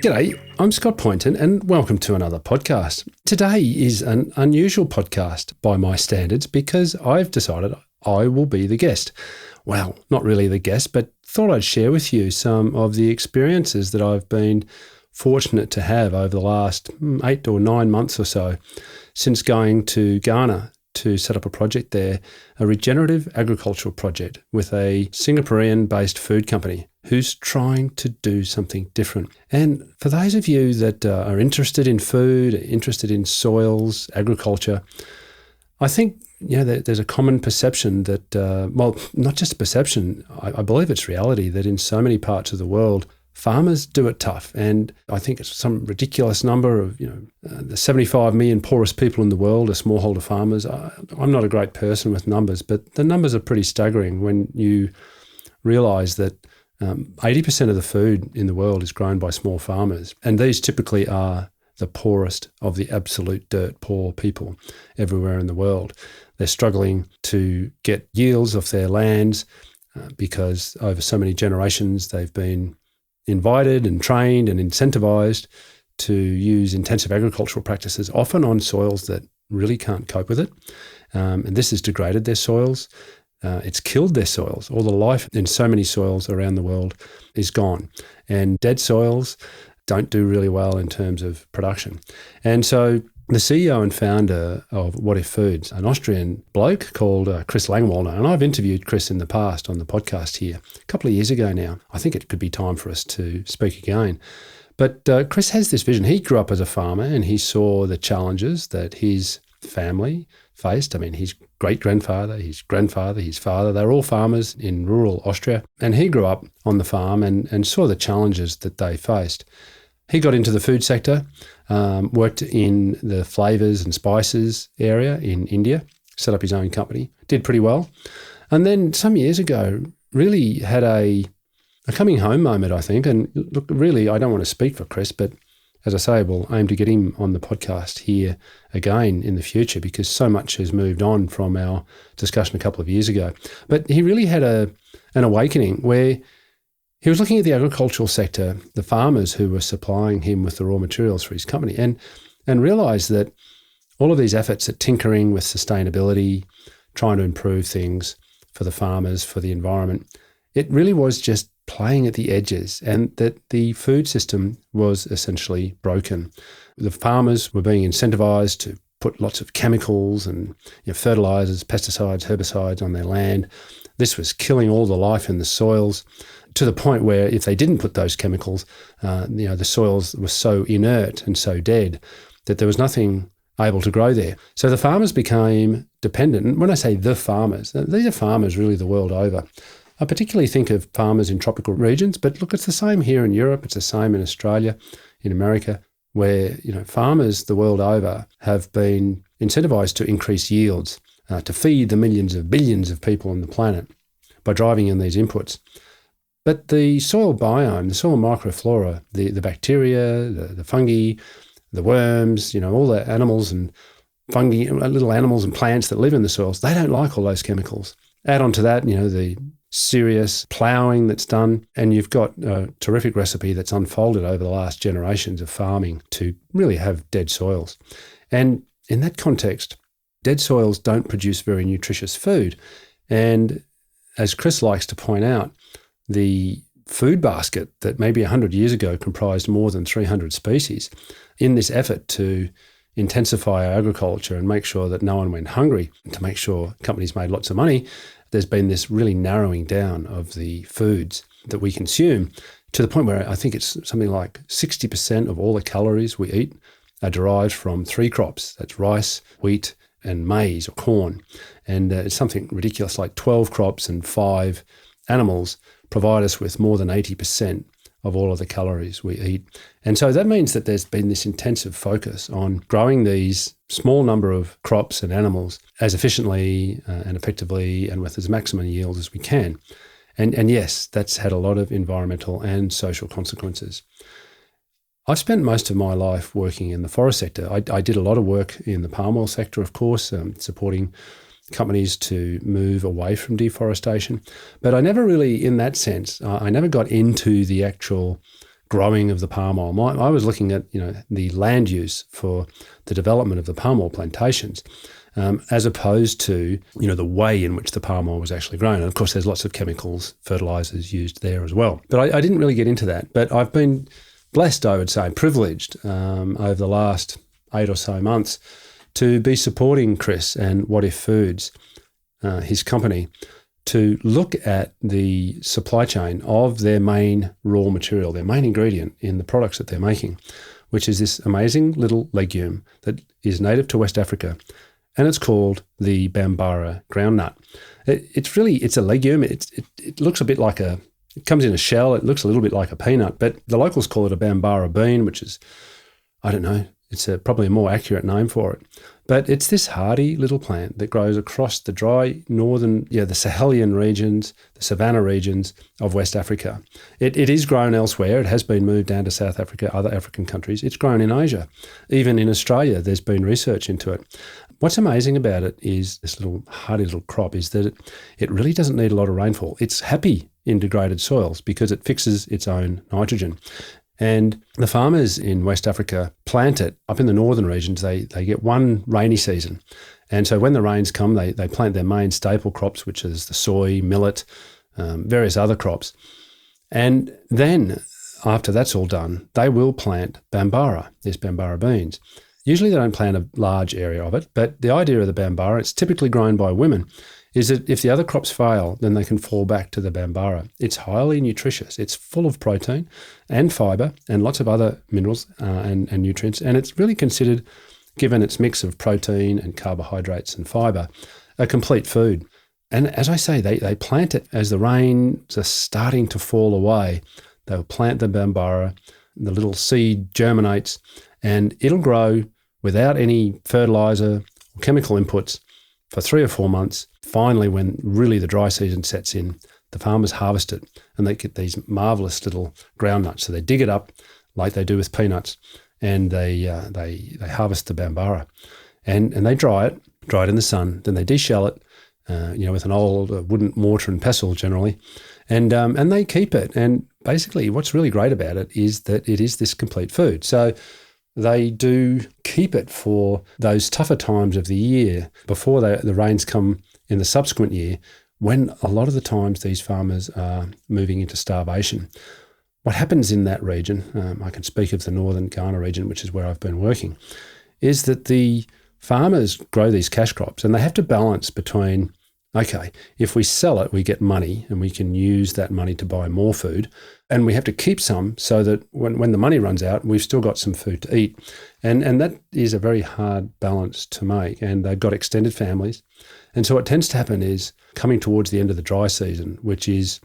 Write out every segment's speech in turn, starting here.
G'day, I'm Scott Poynton and welcome to another podcast. Today is an unusual podcast by my standards because I've decided I will be the guest. Well, not really the guest, but thought I'd share with you some of the experiences that I've been fortunate to have over the last 8 or 9 months or so since going to Ghana to set up a project there, a regenerative agricultural project with a Singaporean-based food company who's trying to do something different. And for those of you that are interested in food, interested in soils, agriculture, I think there's a common perception that, not just a perception, I believe it's reality that in so many parts of the world, farmers do it tough. And I think it's some ridiculous number of, the 75 million poorest people in the world are smallholder farmers. I'm not a great person with numbers, but the numbers are pretty staggering when you realise that 80% of the food in the world is grown by small farmers. And these typically are the poorest of the absolute dirt poor people everywhere in the world. They're struggling to get yields off their lands because over so many generations they've been invited and trained and incentivised to use intensive agricultural practices, often on soils that really can't cope with it. And this has degraded their soils. It's killed their soils. All the life in so many soils around the world is gone. And dead soils don't do really well in terms of production. And so the CEO and founder of WhatIF Foods, an Austrian bloke called Chris Langwallner, and I've interviewed Chris in the past on the podcast here a couple of years ago now. I think it could be time for us to speak again. But Chris has this vision. He grew up as a farmer and he saw the challenges that his family faced. I mean, his great-grandfather, his grandfather, his father, they were all farmers in rural Austria. And he grew up on the farm and saw the challenges that they faced. He got into the food sector, worked in the flavours and spices area in India, set up his own company, did pretty well. And then some years ago, really had a coming home moment, I think. And look, really, I don't want to speak for Chris, but as I say, we'll aim to get him on the podcast here again in the future because so much has moved on from our discussion a couple of years ago. But he really had an awakening where he was looking at the agricultural sector, the farmers who were supplying him with the raw materials for his company, and realised that all of these efforts at tinkering with sustainability, trying to improve things for the farmers, for the environment, it really was just playing at the edges, and that the food system was essentially broken. The farmers were being incentivised to put lots of chemicals and fertilisers, pesticides, herbicides on their land. This was killing all the life in the soils, to the point where if they didn't put those chemicals, the soils were so inert and so dead that there was nothing able to grow there. So the farmers became dependent. And when I say the farmers, these are farmers really the world over. I particularly think of farmers in tropical regions, but look, it's the same here in Europe. It's the same in Australia, in America, where farmers the world over have been incentivised to increase yields, to feed the millions of billions of people on the planet by driving in these inputs. But the soil biome, the soil microflora, the bacteria, the fungi, the worms, all the animals and fungi, little animals and plants that live in the soils, they don't like all those chemicals. Add on to that, the serious ploughing that's done, and you've got a terrific recipe that's unfolded over the last generations of farming to really have dead soils. And in that context, dead soils don't produce very nutritious food. And as Chris likes to point out, the food basket that maybe 100 years ago comprised more than 300 species, in this effort to intensify our agriculture and make sure that no one went hungry, and to make sure companies made lots of money, there's been this really narrowing down of the foods that we consume to the point where I think it's something like 60% of all the calories we eat are derived from 3 crops. That's rice, wheat, and maize or corn. And it's something ridiculous like 12 crops and 5 animals provide us with more than 80% of all of the calories we eat. And so that means that there's been this intensive focus on growing these small number of crops and animals as efficiently and effectively and with as maximum yield as we can. And yes, that's had a lot of environmental and social consequences. I've spent most of my life working in the forest sector. I did a lot of work in the palm oil sector, of course, supporting companies to move away from deforestation. But I never really, in that sense, I never got into the actual growing of the palm oil. I was looking at, the land use for the development of the palm oil plantations, as opposed to, the way in which the palm oil was actually grown. And of course, there's lots of chemicals, fertilizers used there as well. But I didn't really get into that. But I've been blessed, I would say, privileged over the last 8 or so months to be supporting Chris and WhatIF Foods, his company, to look at the supply chain of their main raw material, their main ingredient in the products that they're making, which is this amazing little legume that is native to West Africa, and it's called the Bambara groundnut. It's a legume. It looks a bit like it comes in a shell. It looks a little bit like a peanut, but the locals call it a Bambara bean, which is, I don't know, it's probably a more accurate name for it. But it's this hardy little plant that grows across the dry northern, the Sahelian regions, the savanna regions of West Africa. It is grown elsewhere. It has been moved down to South Africa, other African countries. It's grown in Asia. Even in Australia, there's been research into it. What's amazing about it is this little hardy little crop is that it really doesn't need a lot of rainfall. It's happy in degraded soils because it fixes its own nitrogen. And the farmers in West Africa plant it up in the northern regions. They get one rainy season. And so when the rains come, they plant their main staple crops, which is the soy, millet, various other crops. And then after that's all done, they will plant Bambara, these Bambara beans. Usually they don't plant a large area of it, but the idea of the Bambara, it's typically grown by women, is that if the other crops fail, then they can fall back to the Bambara. It's highly nutritious. It's full of protein and fibre and lots of other minerals and nutrients. And it's really considered, given its mix of protein and carbohydrates and fibre, a complete food. And as I say, they plant it as the rains are starting to fall away. They'll plant the Bambara, the little seed germinates, and it'll grow without any fertiliser or chemical inputs for 3 or 4 months. Finally, when really the dry season sets in, the farmers harvest it and they get these marvellous little groundnuts. So they dig it up like they do with peanuts, and they harvest the Bambara, and they dry it in the sun. Then they deshell it, with an old wooden mortar and pestle generally, and they keep it. And basically, what's really great about it is that it is this complete food. So they do keep it for those tougher times of the year before the rains come in the subsequent year, when a lot of the times these farmers are moving into starvation. What happens in that region, I can speak of the northern Ghana region, which is where I've been working, is that the farmers grow these cash crops and they have to balance between, okay, if we sell it, we get money and we can use that money to buy more food. And we have to keep some so that when the money runs out, we've still got some food to eat. And that is a very hard balance to make. And they've got extended families. And so what tends to happen is coming towards the end of the dry season, which is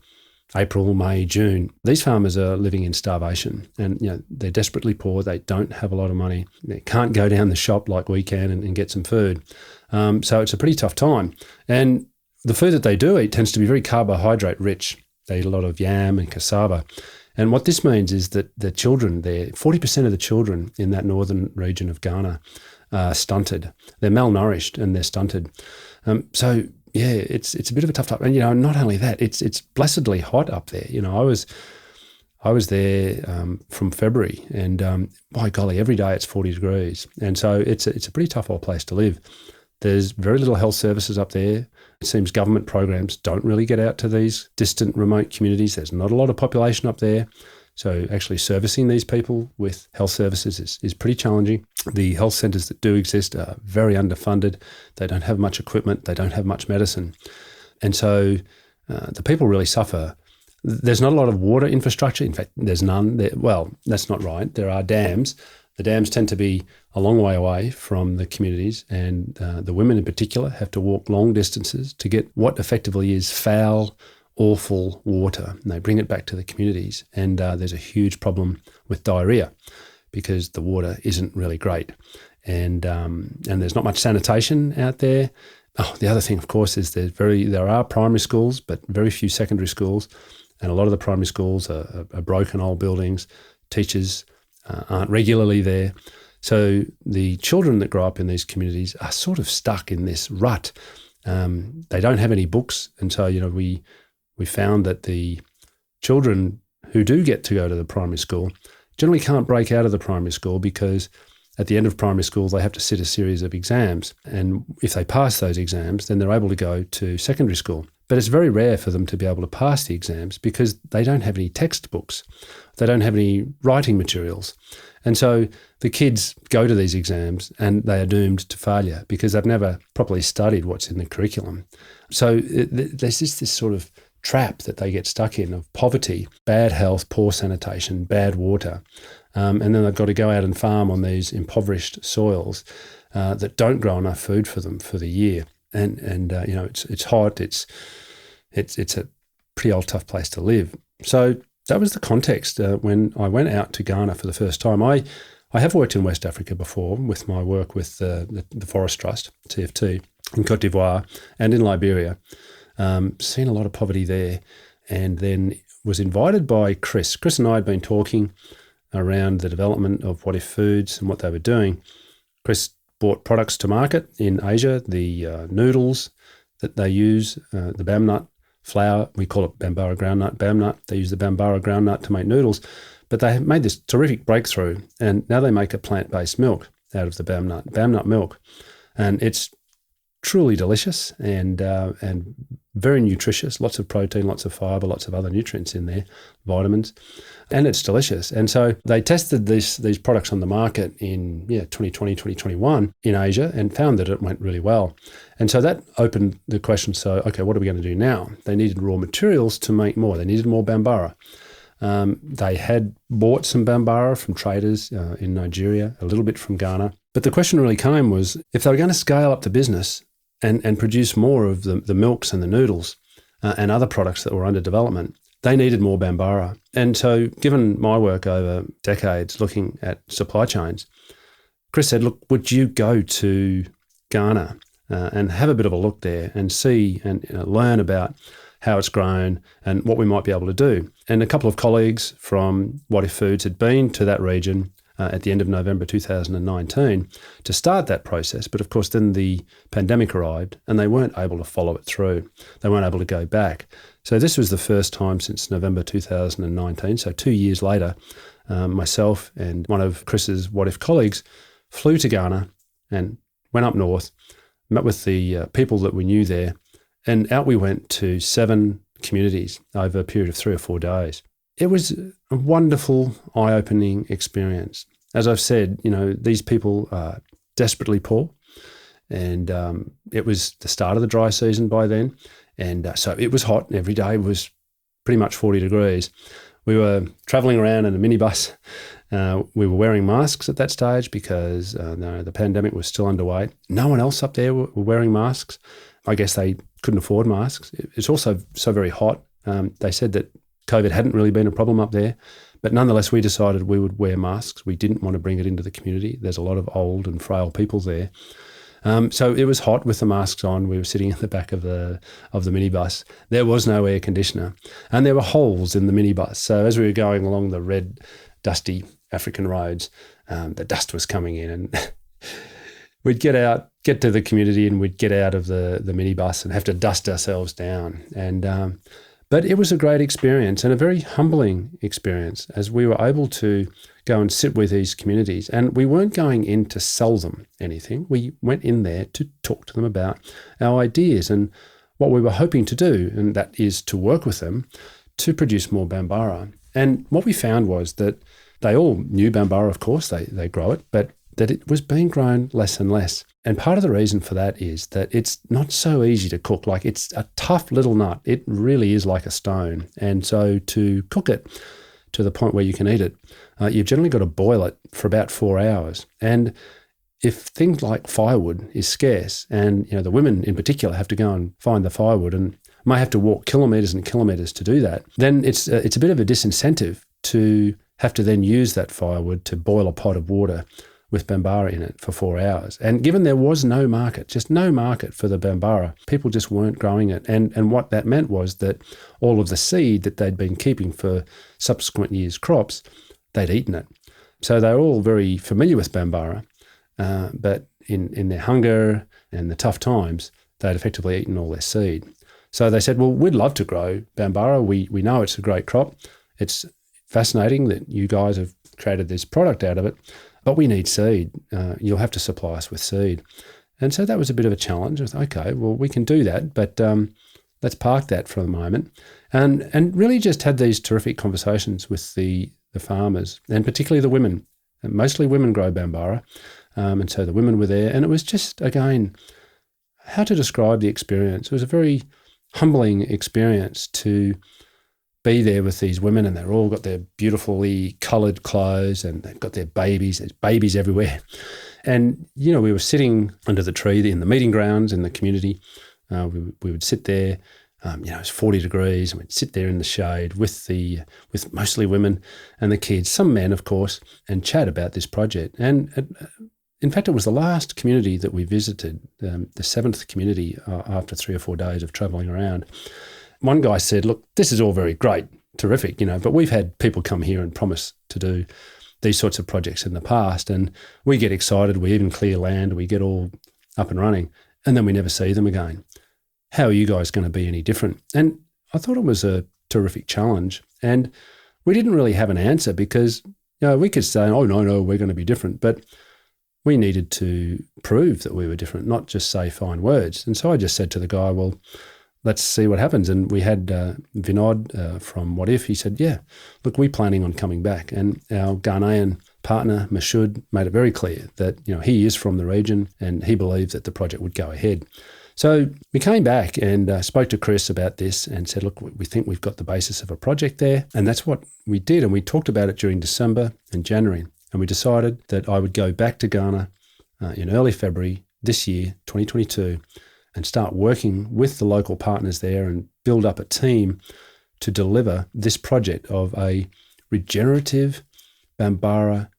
April, May, June, these farmers are living in starvation and they're desperately poor. They don't have a lot of money. They can't go down the shop like we can and get some food. So it's a pretty tough time. And the food that they do eat tends to be very carbohydrate rich. They eat a lot of yam and cassava. And what this means is that the children there, 40% of the children in that northern region of Ghana are stunted. They're malnourished and they're stunted. So it's a bit of a tough time. And, not only that, it's blessedly hot up there. I was there from February and by golly, every day it's 40 degrees. And so it's a pretty tough old place to live. There's very little health services up there. It seems government programs don't really get out to these distant, remote communities. There's not a lot of population up there. So actually servicing these people with health services is pretty challenging. The health centres that do exist are very underfunded. They don't have much equipment. They don't have much medicine. And so the people really suffer. There's not a lot of water infrastructure. In fact, there's none. Well, that's not right. There are dams. The dams tend to be a long way away from the communities, and the women in particular have to walk long distances to get what effectively is foul, awful water. And they bring it back to the communities, and there's a huge problem with diarrhoea because the water isn't really great. And there's not much sanitation out there. Oh, the other thing, of course, is there are primary schools, but very few secondary schools, and a lot of the primary schools are broken old buildings. Teachers aren't regularly there. So the children that grow up in these communities are sort of stuck in this rut. They don't have any books. And so, we found that the children who do get to go to the primary school generally can't break out of the primary school because at the end of primary school, they have to sit a series of exams. And if they pass those exams, then they're able to go to secondary school. But it's very rare for them to be able to pass the exams because they don't have any textbooks. They don't have any writing materials. And so the kids go to these exams and they are doomed to failure because they've never properly studied what's in the curriculum. So there's this sort of trap that they get stuck in of poverty, bad health, poor sanitation, bad water. And then they've got to go out and farm on these impoverished soils that don't grow enough food for them for the year. And it's hot. It's a pretty old tough place to live. So that was the context when I went out to Ghana for the first time. I have worked in West Africa before with my work with the Forest Trust, TFT, in Cote d'Ivoire and in Liberia. Seen a lot of poverty there, and then was invited by Chris. Chris and I had been talking around the development of WhatIF Foods and what they were doing. Chris brought products to market in Asia, the noodles that they use, the bamnut flour, we call it Bambara groundnut, bamnut. They use the Bambara groundnut to make noodles, but they have made this terrific breakthrough, and now they make a plant-based milk out of the bamnut milk, and it's truly delicious and very nutritious, lots of protein, lots of fibre, lots of other nutrients in there, vitamins, and it's delicious. And so they tested these products on the market in 2020, 2021 in Asia and found that it went really well. And so that opened the question, so, okay, what are we going to do now? They needed raw materials to make more. They needed more Bambara. They had bought some Bambara from traders in Nigeria, a little bit from Ghana. But the question really came was, if they were going to scale up the business and produce more of the milks and the noodles and other products that were under development, they needed more Bambara. And so given my work over decades looking at supply chains, Chris said, look, would you go to Ghana and have a bit of a look there and see and learn about how it's grown and what we might be able to do. And a couple of colleagues from WhatIF Foods had been to that region at the end of November 2019 to start that process. But of course, then the pandemic arrived and they weren't able to follow it through. They weren't able to go back. So this was the first time since November 2019. So 2 years later, myself and one of Chris's WhatIF colleagues flew to Ghana and went up north, met with the people that we knew there, and out we went to 7 communities over a period of 3 or 4 days. It was a wonderful, eye-opening experience. As I've said, these people are desperately poor, and it was the start of the dry season by then, and so it was hot. Every day was pretty much 40 degrees. We were travelling around in a minibus. We were wearing masks at that stage because the pandemic was still underway. No one else up there were wearing masks. I guess they couldn't afford masks. It's also so very hot. They said that COVID hadn't really been a problem up there, but nonetheless, we decided we would wear masks. We didn't want to bring it into the community. There's a lot of old and frail people there. So it was hot with the masks on. We were sitting in the back of the minibus. There was no air conditioner, and there were holes in the minibus. So as we were going along the red, dusty African roads, the dust was coming in, and we'd get to the community, and we'd get out of the minibus and have to dust ourselves down. And but it was a great experience and a very humbling experience as we were able to go and sit with these communities. And we weren't going in to sell them anything. We went in there to talk to them about our ideas and what we were hoping to do, and that is to work with them to produce more Bambara. And what we found was that they all knew Bambara, of course, they grow it, but that it was being grown less and less. And part of the reason for that is that it's not so easy to cook. Like, it's a tough little nut. It really is like a stone. And so to cook it to the point where you can eat it, you've generally got to boil it for about 4 hours. And if things like firewood is scarce, and the women in particular have to go and find the firewood and may have to walk kilometres and kilometres to do that, then it's a bit of a disincentive to have to then use that firewood to boil a pot of water with Bambara in it for 4 hours. And given there was no market, just no market for the Bambara, people just weren't growing it. And what that meant was that all of the seed that they'd been keeping for subsequent years' crops, they'd eaten it. So they were all very familiar with Bambara, but in their hunger and the tough times, they'd effectively eaten all their seed. So they said, well, we'd love to grow Bambara. We know it's a great crop. It's fascinating that you guys have created this product out of it, but we need seed. You'll have to supply us with seed. And so that was a bit of a challenge. I thought, okay, well, we can do that, but let's park that for the moment. And really just had these terrific conversations with the farmers, and particularly the women. And mostly women grow Bambara. And so the women were there. And it was just, again, how to describe the experience. It was a very humbling experience to be there with these women, and they've all got their beautifully coloured clothes and they've got their babies. There's babies everywhere. And, we were sitting under the tree in the meeting grounds in the community. We would sit there. It's 40 degrees, and we'd sit there in the shade with mostly women and the kids, some men, of course, and chat about this project. And in fact, it was the last community that we visited, the seventh community after 3 or 4 days of travelling around. One guy said, look, this is all very great, terrific, but we've had people come here and promise to do these sorts of projects in the past, and we get excited, we even clear land, we get all up and running, and then we never see them again. How are you guys going to be any different? And I thought it was a terrific challenge, and we didn't really have an answer because we could say, oh, no, we're going to be different, but we needed to prove that we were different, not just say fine words. And so I just said to the guy, well, let's see what happens. And we had Vinod from WhatIF. He said, yeah, look, we're planning on coming back. And our Ghanaian partner, Mashoud, made it very clear that he is from the region and he believed that the project would go ahead. So we came back and spoke to Chris about this and said, look, we think we've got the basis of a project there. And that's what we did. And we talked about it during December and January. And we decided that I would go back to Ghana in early February this year, 2022, and start working with the local partners there and build up a team to deliver this project of a regenerative Bambara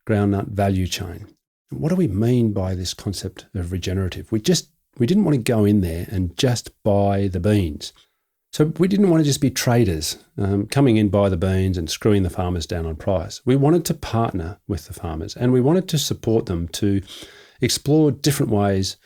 groundnut value chain. What do we mean by this concept of regenerative? We didn't want to go in there and just buy the beans. So we didn't want to just be traders coming in, buy the beans and screwing the farmers down on price. We wanted to partner with the farmers, and we wanted to support them to explore different ways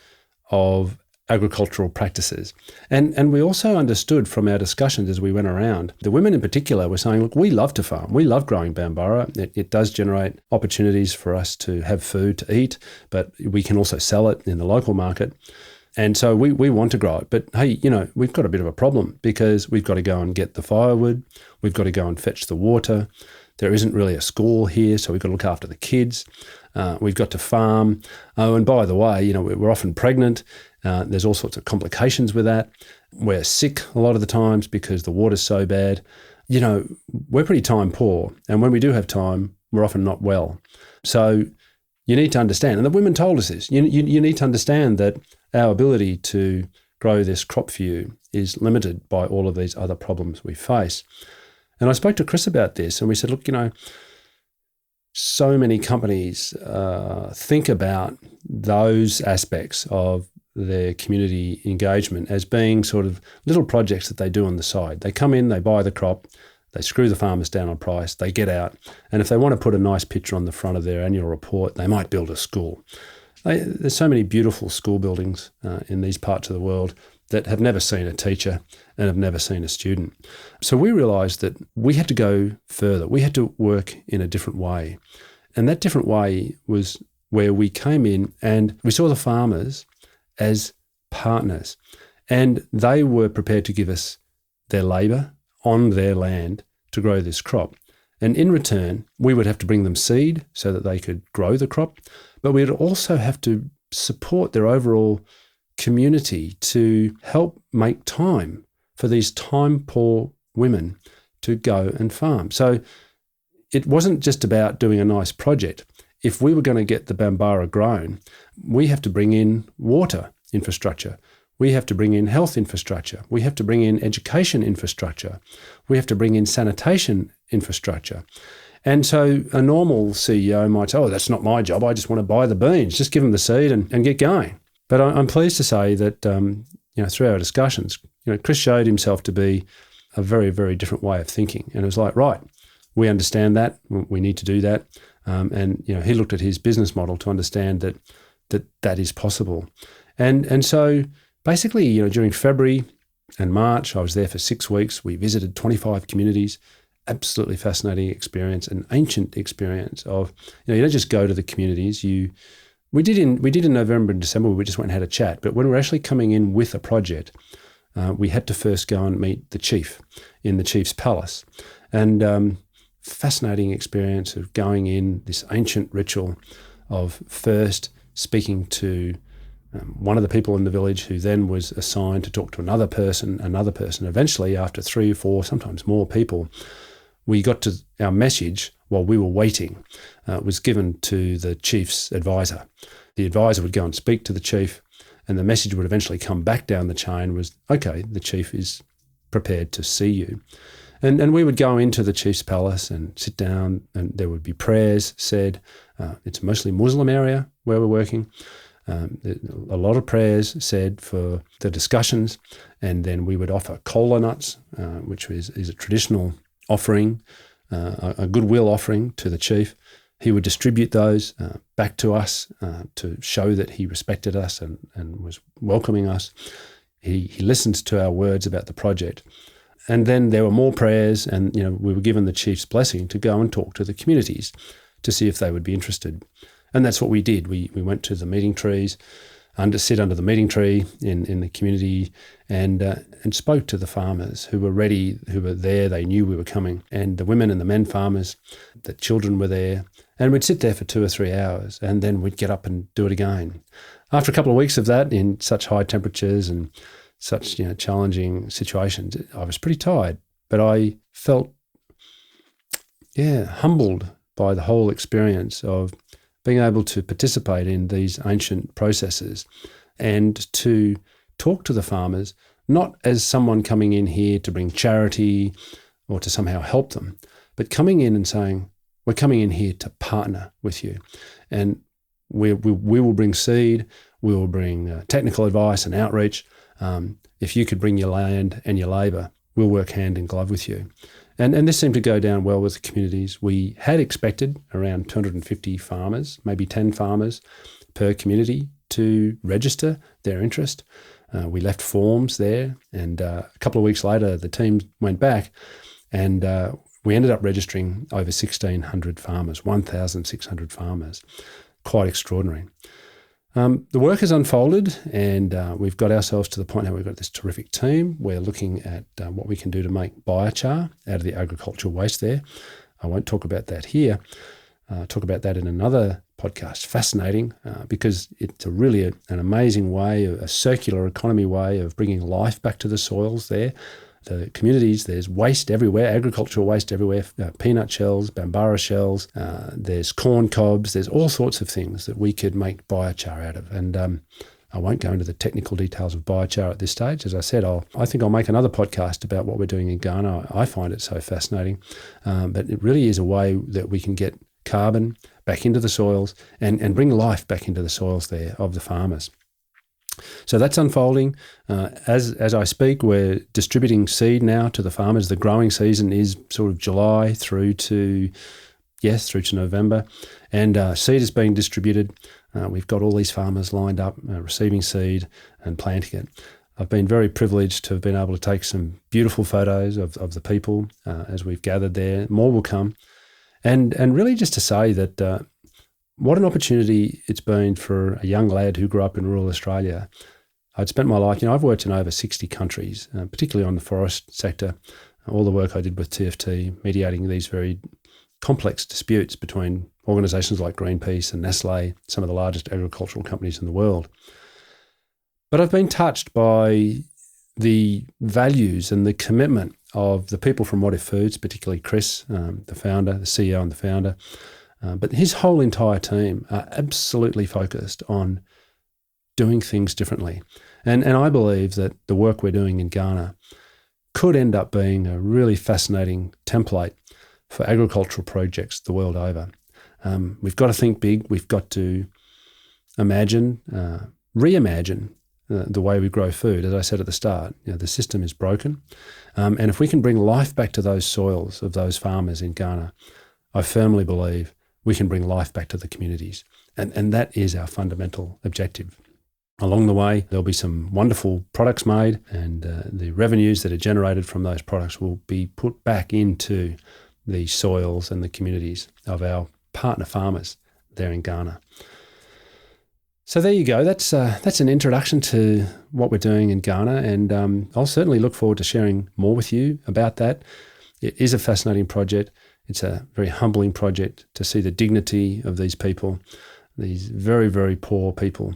of agricultural practices. And we also understood from our discussions as we went around, the women in particular were saying, look, we love to farm. We love growing Bambara. It does generate opportunities for us to have food to eat, but we can also sell it in the local market. And so we want to grow it. But hey, we've got a bit of a problem because we've got to go and get the firewood. We've got to go and fetch the water. There isn't really a school here, so we've got to look after the kids. We've got to farm. Oh, and by the way, we're often pregnant. There's all sorts of complications with that. We're sick a lot of the times because the water's so bad. We're pretty time poor. And when we do have time, we're often not well. So you need to understand, and the women told us this, you need to understand that our ability to grow this crop for you is limited by all of these other problems we face. And I spoke to Chris about this, and we said, look, so many companies think about those aspects of their community engagement as being sort of little projects that they do on the side. They come in, they buy the crop, they screw the farmers down on price, they get out, and if they want to put a nice picture on the front of their annual report, they might build a school. There's so many beautiful school buildings in these parts of the world that have never seen a teacher and have never seen a student. So we realised that we had to go further. We had to work in a different way. And that different way was where we came in and we saw the farmers as partners. And they were prepared to give us their labour on their land to grow this crop. And in return, we would have to bring them seed so that they could grow the crop, but we'd also have to support their overall community to help make time for these time-poor women to go and farm. So it wasn't just about doing a nice project. If we were going to get the Bambara grown, we have to bring in water infrastructure. We have to bring in health infrastructure. We have to bring in education infrastructure. We have to bring in sanitation infrastructure. And so a normal CEO might say, oh, that's not my job. I just want to buy the beans. Just give them the seed and get going. But I'm pleased to say that through our discussions, Chris showed himself to be a very, very different way of thinking. And it was like, right, we understand that. We need to do that. And he looked at his business model to understand that is possible. And so basically, during February and March, I was there for 6 weeks. We visited 25 communities, absolutely fascinating experience, an ancient experience of, you don't just go to the communities. We did in November and December. We just went and had a chat. But when we're actually coming in with a project, we had to first go and meet the chief in the chief's palace, and fascinating experience of going in, this ancient ritual of first speaking to one of the people in the village, who then was assigned to talk to another person. Eventually, after 3 or 4, sometimes more people, we got to our message while we were waiting. It was given to the chief's advisor. The advisor would go and speak to the chief, and the message would eventually come back down the chain was, okay, the chief is prepared to see you. And we would go into the chief's palace and sit down, and there would be prayers said. It's a mostly Muslim area where we're working. A lot of prayers said for the discussions, and then we would offer kola nuts, which is a traditional offering, a goodwill offering to the chief. He would distribute those back to us to show that he respected us and was welcoming us. He listened to our words about the project. And then there were more prayers, and we were given the chief's blessing to go and talk to the communities to see if they would be interested. And that's what we did. We went to the meeting trees, sit under the meeting tree in the community, and spoke to the farmers who were ready, who were there. They knew we were coming, and the women and the men farmers. The children were there, and we'd sit there for 2 or 3 hours, and then we'd get up and do it again. After a couple of weeks of that, in such high temperatures and such challenging situations, I was pretty tired, but I felt humbled by the whole experience of being able to participate in these ancient processes and to talk to the farmers, not as someone coming in here to bring charity or to somehow help them, but coming in and saying, we're coming in here to partner with you. And we will bring seed, we will bring technical advice and outreach. If you could bring your land and your labour, we'll work hand in glove with you. And this seemed to go down well with the communities. We had expected around 250 farmers, maybe 10 farmers per community to register their interest. We left forms there, and a couple of weeks later, the team went back, and we ended up registering over 1,600 farmers, 1,600 farmers. Quite extraordinary. The work has unfolded, and we've got ourselves to the point now we've got this terrific team. We're looking at what we can do to make biochar out of the agricultural waste there. I won't talk about that here. Talk about that in another podcast. Fascinating, because it's really an amazing way, a circular economy way of bringing life back to the soils there. The communities, there's waste everywhere, agricultural waste everywhere, peanut shells, Bambara shells, there's corn cobs, there's all sorts of things that we could make biochar out of. And I won't go into the technical details of biochar at this stage. As I said, I think I'll make another podcast about what we're doing in Ghana. I find it so fascinating. But it really is a way that we can get carbon back into the soils and bring life back into the soils there of the farmers. So that's unfolding. As I speak, we're distributing seed now to the farmers. The growing season is sort of July through to November, and seed is being distributed. We've got all these farmers lined up, receiving seed and planting it. I've been very privileged to have been able to take some beautiful photos of the people as we've gathered there. More will come, and really just to say that what an opportunity it's been for a young lad who grew up in rural Australia. I'd spent my life, I've worked in over 60 countries, particularly on the forest sector. All the work I did with TFT, mediating these very complex disputes between organisations like Greenpeace and Nestle, some of the largest agricultural companies in the world. But I've been touched by the values and the commitment of the people from WhatIF Foods, particularly Chris, the founder, the CEO and the founder, but his whole entire team are absolutely focused on doing things differently. And I believe that the work we're doing in Ghana could end up being a really fascinating template for agricultural projects the world over. We've got to think big. We've got to imagine, reimagine the way we grow food. As I said at the start, the system is broken. And if we can bring life back to those soils of those farmers in Ghana, I firmly believe we can bring life back to the communities. And that is our fundamental objective. Along the way, there'll be some wonderful products made, and the revenues that are generated from those products will be put back into the soils and the communities of our partner farmers there in Ghana. So there you go. That's an introduction to what we're doing in Ghana, and I'll certainly look forward to sharing more with you about that. It is a fascinating project. It's a very humbling project to see the dignity of these people, these very, very poor people,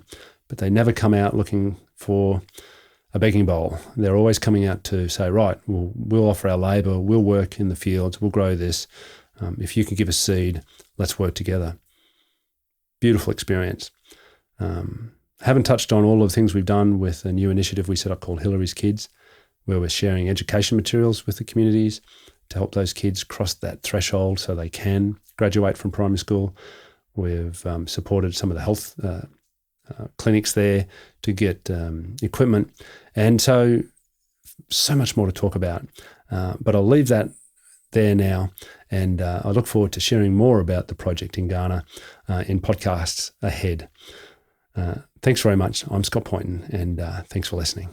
but they never come out looking for a begging bowl. They're always coming out to say, right, we'll offer our labour, we'll work in the fields, we'll grow this. If you can give us seed, let's work together. Beautiful experience. Haven't touched on all of the things we've done with a new initiative we set up called Hillary's Kids, where we're sharing education materials with the communities to help those kids cross that threshold so they can graduate from primary school. We've supported some of the health clinics there to get equipment. And so much more to talk about. But I'll leave that there now. And I look forward to sharing more about the project in Ghana in podcasts ahead. Thanks very much. I'm Scott Poynton, and thanks for listening.